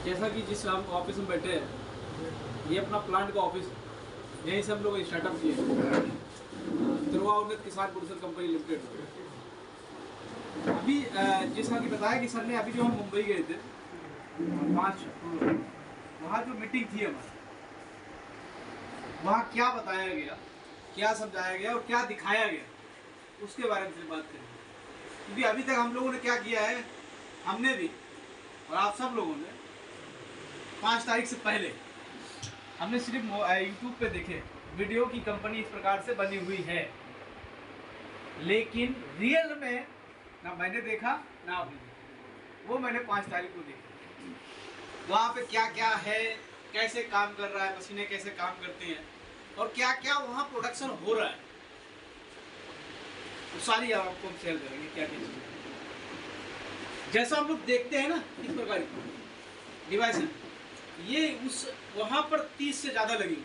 जैसा कि जिस हम ऑफिस में बैठे हैं, ये अपना प्लांट का ऑफिस है। यहीं से हम लोग स्टार्टअप किए ध्रुवा उन्नत किसान प्रोड्यूसर कंपनी लिमिटेड। अभी जैसा कि बताया कि सर ने, अभी जो हम मुंबई गए थे 5 वहाँ जो मीटिंग थी हमारी, वहाँ क्या बताया गया, क्या समझाया गया और क्या दिखाया गया, उसके बारे में बात करेंगे। क्योंकि अभी तक हम लोगों ने क्या किया है, हमने भी और आप सब लोगों ने 5 तारीख से पहले हमने सिर्फ यूट्यूब पे देखे वीडियो की कंपनी इस प्रकार से बनी हुई है, लेकिन रियल में ना मैंने देखा ना आपने देखा। वो मैंने 5 तारीख को देखा। वहाँ पे क्या क्या है, कैसे काम कर रहा है, मशीनें कैसे काम करती हैं और क्या क्या वहाँ प्रोडक्शन हो रहा है, वो सारी आपको हम शेयर करेंगे क्या क्या चीज़ें। जैसा हम लोग देखते हैं ना इस प्रकार की डिवाइस है, ये उस वहाँ पर 30 से ज़्यादा लगी हुई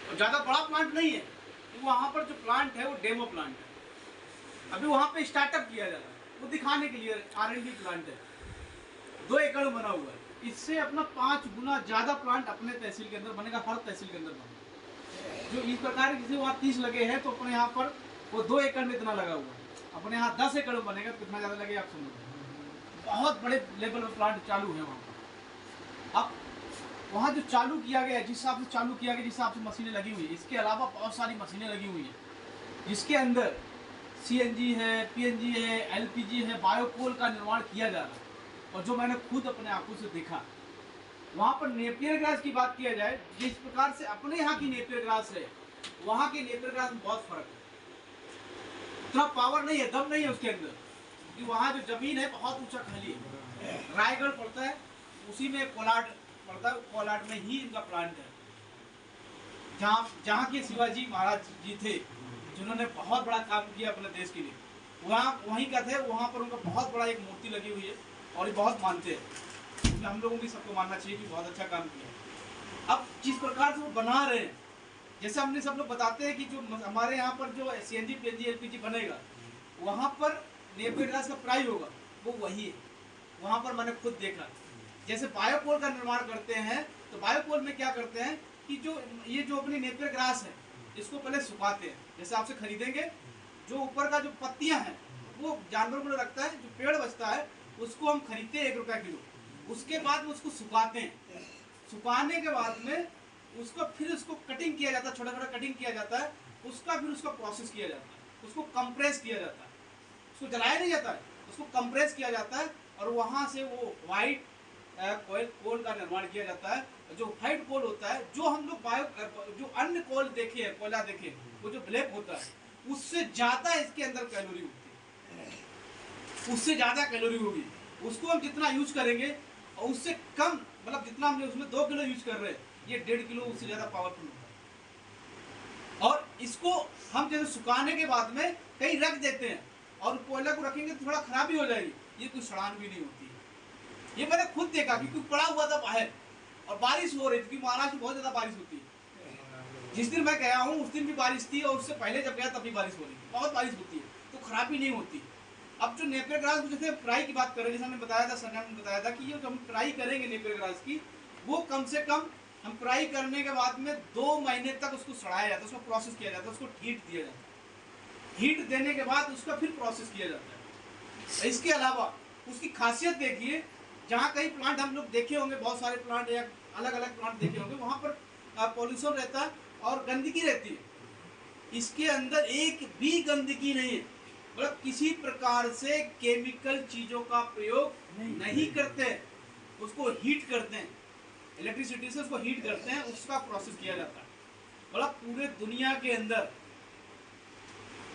और ज़्यादा बड़ा प्लांट नहीं है। तो वहाँ पर जो प्लांट है वो डेमो प्लांट है। अभी वहाँ पे स्टार्टअप किया जा रहा है, वो दिखाने के लिए R&D प्लांट है। 2 एकड़ बना हुआ है। इससे अपना 5 गुना ज़्यादा प्लांट अपने तहसील के अंदर बनेगा, हर तहसील के अंदर बनेगा। जो इस प्रकार जैसे वहाँ 30 लगे हैं, तो अपने यहाँ पर वो 2 एकड़ में इतना लगा हुआ है। अपने यहाँ 10 एकड़ में बनेगा तो कितना ज़्यादा लगेगा आप समझ। बहुत बड़े लेवल पर प्लांट चालू है वहाँ पर। अब वहाँ जो चालू किया गया, जिस हिसाब से चालू किया गया, जिस हिसाब से मशीनें लगी हुई है, इसके अलावा बहुत सारी मशीनें लगी हुई हैं, जिसके अंदर CNG है, PNG है, LPG है, बायोकोल का निर्माण किया जा रहा है। और जो मैंने खुद अपने आंखों से देखा, वहाँ पर नेपियर ग्रास की बात किया जाए, जिस प्रकार से अपने यहाँ की नेपियर ग्रास है, वहाँ के नेपियर ग्रास में बहुत फर्क है। उतना पावर नहीं है, दम नहीं है उसके अंदर, क्योंकि वहाँ जो जमीन है बहुत ऊंचा खाली है। रायगढ़ पड़ता है, उसी में कोलाड पड़ता है, कोलाड में ही इनका प्लांट है, जहाँ के शिवाजी महाराज जी थे, जिन्होंने बहुत बड़ा काम किया अपने देश के लिए। वहाँ वहीं का थे, वहाँ पर उनका बहुत बड़ा एक मूर्ति लगी हुई है और ये बहुत मानते हैं। हम लोगों भी सबको मानना चाहिए कि बहुत अच्छा काम किया। अब जिस प्रकार से वो बना रहे हैं, जैसे हमने सब लोग बताते हैं कि जो हमारे यहाँ पर जो CNG PNG LPG बनेगा, वहाँ पर नेपियर ग्रास का प्राइस होगा, वो वही है। वहाँ पर मैंने खुद देखा। जैसे बायोकोल का निर्माण करते हैं, तो बायोकोल में क्या करते हैं कि जो ये जो अपनी नेपियर ग्रास है, इसको पहले सुखाते हैं। जैसे आपसे खरीदेंगे, जो ऊपर का जो पत्तियां हैं वो जानवर को रखता है, जो पेड़ बचता है उसको हम खरीदते हैं 1 रुपया किलो। उसके बाद उसको सुखाते हैं। सुखाने के बाद में उसको फिर उसको कटिंग किया जाता है, छोटा छोटा कटिंग किया जाता है, उसका फिर उसका प्रोसेस किया जाता है, उसको कंप्रेस किया जाता है। उसको जलाया नहीं जाता है, उसको कंप्रेस किया जाता है और वहाँ से वो व्हाइट कोल का निर्माण किया जाता है। जो व्हाइट कोल होता है, जो हम लोग जो अन्य कोल देखे हैं, कोयला देखे, वो जो ब्लैक होता है, उससे ज्यादा इसके अंदर कैलोरी होती है, उससे ज्यादा कैलोरी होगी। उसको हम जितना यूज करेंगे और उससे कम, मतलब जितना हमने उसमें 2 किलो यूज कर रहे हैं, ये 1.5 किलो उससे ज्यादा पावरफुल होता है। और इसको हम जैसे सुखाने के बाद में कहीं रख देते हैं और कोयला को रखेंगे तो थोड़ा खराबी हो जाएगी, ये कोई सड़ान भी नहीं होती है। ये मैंने खुद देखा, क्योंकि पड़ा हुआ था बाहर और बारिश हो रही थी, क्योंकि महाराष्ट्र में बहुत ज्यादा बारिश होती है। जिस दिन मैं गया हूँ उस दिन भी बारिश थी और उससे पहले जब गया तब भी बारिश हो रही थी। बहुत बारिश होती है तो खराबी नहीं होती। अब जो नेपियर ग्रास को जैसे फ्राई की बात करें, जैसे हमने बताया था, सर ने बताया था कि ये जो हम फ्राई करेंगे नेपियर ग्रास की, वो कम से कम हम फ्राई करने के बाद में 2 महीने तक उसको सड़ाया जाता है, उसको प्रोसेस किया जाता है, उसको हीट दिया जाता है। हीट देने के बाद उसका फिर प्रोसेस किया जाता है। इसके अलावा उसकी खासियत देखिए, जहाँ कई प्लांट हम लोग देखे होंगे, बहुत सारे प्लांट या अलग अलग प्लांट देखे होंगे, वहाँ पर पॉल्यूशन रहता है और गंदगी रहती है। इसके अंदर एक भी गंदगी नहीं है, मतलब किसी प्रकार से केमिकल चीजों का प्रयोग नहीं करते हैं। उसको हीट करते हैं, इलेक्ट्रिसिटी से उसको हीट करते हैं, उसका प्रोसेस किया जाता है। मतलब पूरे दुनिया के अंदर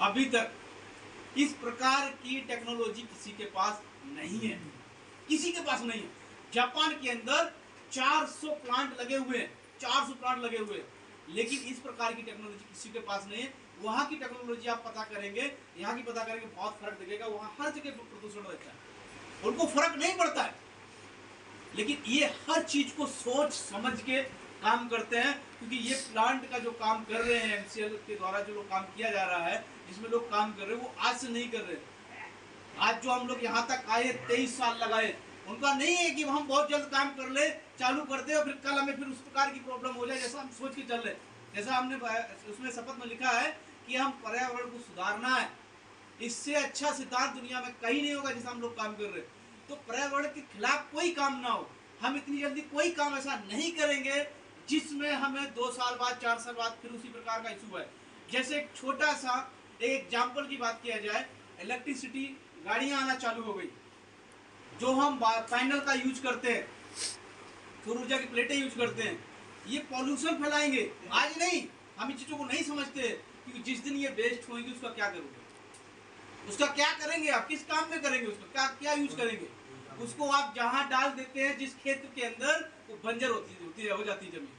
अभी तक इस प्रकार की टेक्नोलॉजी किसी के पास नहीं है, किसी के पास नहीं है। जापान के अंदर 400 प्लांट लगे हुए हैं, 400 प्लांट लगे हुए हैं, लेकिन इस प्रकार की टेक्नोलॉजी किसी के पास नहीं है। वहाँ की टेक्नोलॉजी आप पता करेंगे, यहाँ की पता करेंगे, बहुत फर्क दिखेगा। वहाँ हर जगह प्रदूषण रहता है, उनको फर्क नहीं पड़ता है, लेकिन ये हर चीज को सोच समझ के काम करते हैं। क्योंकि ये प्लांट का जो काम कर रहे हैं, MCL के द्वारा जो लोग काम किया जा रहा है, जिसमें लोग काम कर रहे हैं, वो आज से नहीं कर रहे। आज जो हम लोग यहाँ तक आए, 23 साल लगाए, उनका नहीं है कि हम बहुत जल्द काम कर ले, चालू करते और फिर कल हमें फिर उस प्रकार की प्रॉब्लम हो जाए जैसा हम सोच के चल रहे। जैसा हमने उसमें शपथ में लिखा है कि हम पर्यावरण को सुधारना है, इससे अच्छा सिद्धांत दुनिया में कहीं नहीं होगा जैसा हम लोग काम कर रहे। तो पर्यावरण के खिलाफ कोई काम ना हो, हम इतनी जल्दी कोई काम ऐसा नहीं करेंगे जिसमें हमें 2 साल बाद 4 साल बाद फिर उसी प्रकार का इशू है। जैसे एक छोटा सा एक एग्जाम्पल की बात किया जाए, इलेक्ट्रिसिटी गाड़ियां आना चालू हो गई, जो हम पैनल का यूज करते हैं, सौर ऊर्जा की प्लेटें यूज करते हैं, ये पॉल्यूशन फैलाएंगे। आज नहीं, हम इन चीजों को नहीं समझते, क्योंकि जिस दिन ये वेस्ट होंगी उसका क्या करोगे, उसका क्या करेंगे, आप किस काम में करेंगे, उसका क्या क्या यूज करेंगे। उसको आप जहां डाल देते हैं जिस क्षेत्र के अंदर, वो बंजर हो जाती है जमीन।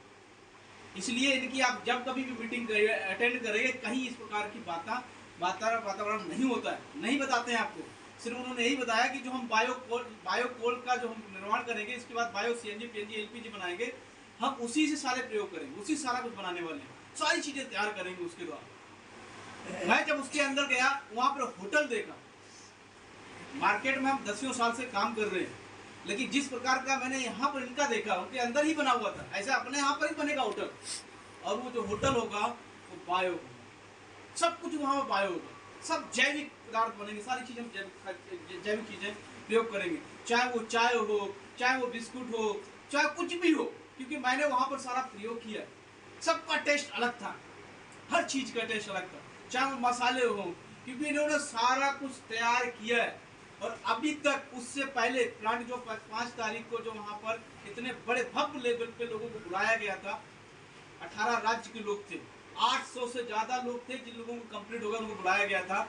इसलिए इनकी आप जब कभी भी मीटिंग अटेंड करेंगे, कहीं इस प्रकार की वातावरण नहीं होता है, नहीं बताते हैं आपको। सिर्फ उन्होंने यही बताया कि जो हम बायोकोल का जो हम निर्माण करेंगे, इसके बाद बायो सीएनजी पीएनजी एलपीजी बनाएंगे, हम उसी से सारे प्रयोग करेंगे, उसी सारा कुछ बनाने वाले हैं, सारी चीजें तैयार करेंगे उसके द्वारा। मैं जब उसके अंदर गया, वहां पर होटल देखा। मार्केट में हम 10 साल से काम कर रहे हैं, लेकिन जिस प्रकार का मैंने यहाँ पर इनका देखा, उनके अंदर ही बना हुआ था, ऐसा अपने यहाँ पर ही बनेगा होटल। और वो जो होटल होगा वो बायो होगा, सब कुछ वहाँ पर बायो होगा, सब जैविक पदार्थ बनेंगे, सारी चीजें जैविक चीजें प्रयोग करेंगे, चाहे वो चाय हो, चाहे वो बिस्कुट हो, चाहे कुछ भी हो, क्योंकि मैंने वहाँ पर सारा प्रयोग किया। सबका टेस्ट अलग था, हर चीज का टेस्ट अलग था, चाहे वो मसाले हो, क्योंकि इन्होंने सारा कुछ तैयार किया है। और अभी तक उससे पहले प्लांट जो 5 तारीख को जो वहां पर इतने बड़े भव्य लेवल पे लोगों को बुलाया गया था, 18 राज्य के लोग थे, 800 से ज्यादा लोग थे जिन लोगों को कंप्लीट होगा उनको बुलाया गया था।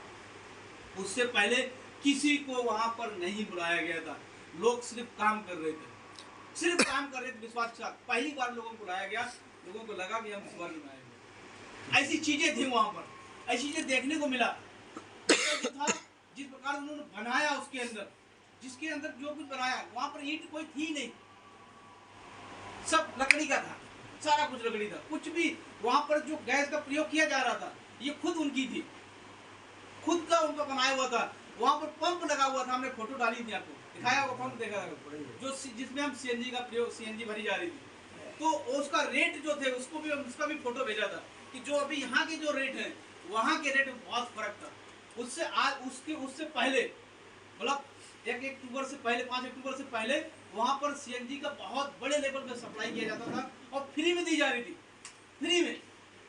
उससे पहले किसी को वहां पर नहीं बुलाया गया था, लोग सिर्फ काम कर रहे थे, सिर्फ काम कर रहे थे विश्वास के साथ। पहली बार लोगों को बुलाया गया, लोगों को लगा कि हम स्वर्ग में आएंगे। ऐसी चीजें थी वहां पर, ऐसी चीजें देखने को मिला। था जिस प्रकार उन्होंने बनाया, उसके अंदर जिसके अंदर जो कुछ बनाया, वहां पर ईंट कोई थी नहीं, सब लकड़ी का था, सारा कुछ लकड़ी था। कुछ भी वहां पर जो गैस का प्रयोग किया जा रहा था, ये खुद उनकी थी, खुद का उनका बनाया हुआ था। वहां पर पंप लगा हुआ था, हमने फोटो डाली थी, आपको दिखाया होगा, पंप देखा था, जो जिसमें हम सीएनजी का प्रयोग, सीएनजी भरी जा रही थी। तो उसका रेट जो थे, उसका भी फोटो भेजा था कि जो अभी यहाँ के जो रेट है, वहां के रेट में बहुत फर्क था। उससे आज उससे पहले, मतलब 1 अक्टूबर से पहले, 5 अक्टूबर से पहले वहां पर सीएनजी का बहुत बड़े लेवल पे सप्लाई किया जाता था और फ्री में दी जा रही थी, फ्री में।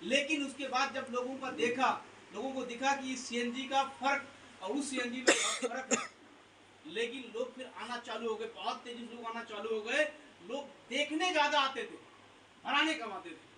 लेकिन उसके बाद जब लोगों को दिखा कि सीएनजी का फर्क और उस सीएनजी में बहुत फर्क है, लेकिन लोग फिर आना चालू हो गए, बहुत तेजी से लोग आना चालू हो गए। लोग देखने ज्यादा आते थे, बनाने कम आते थे।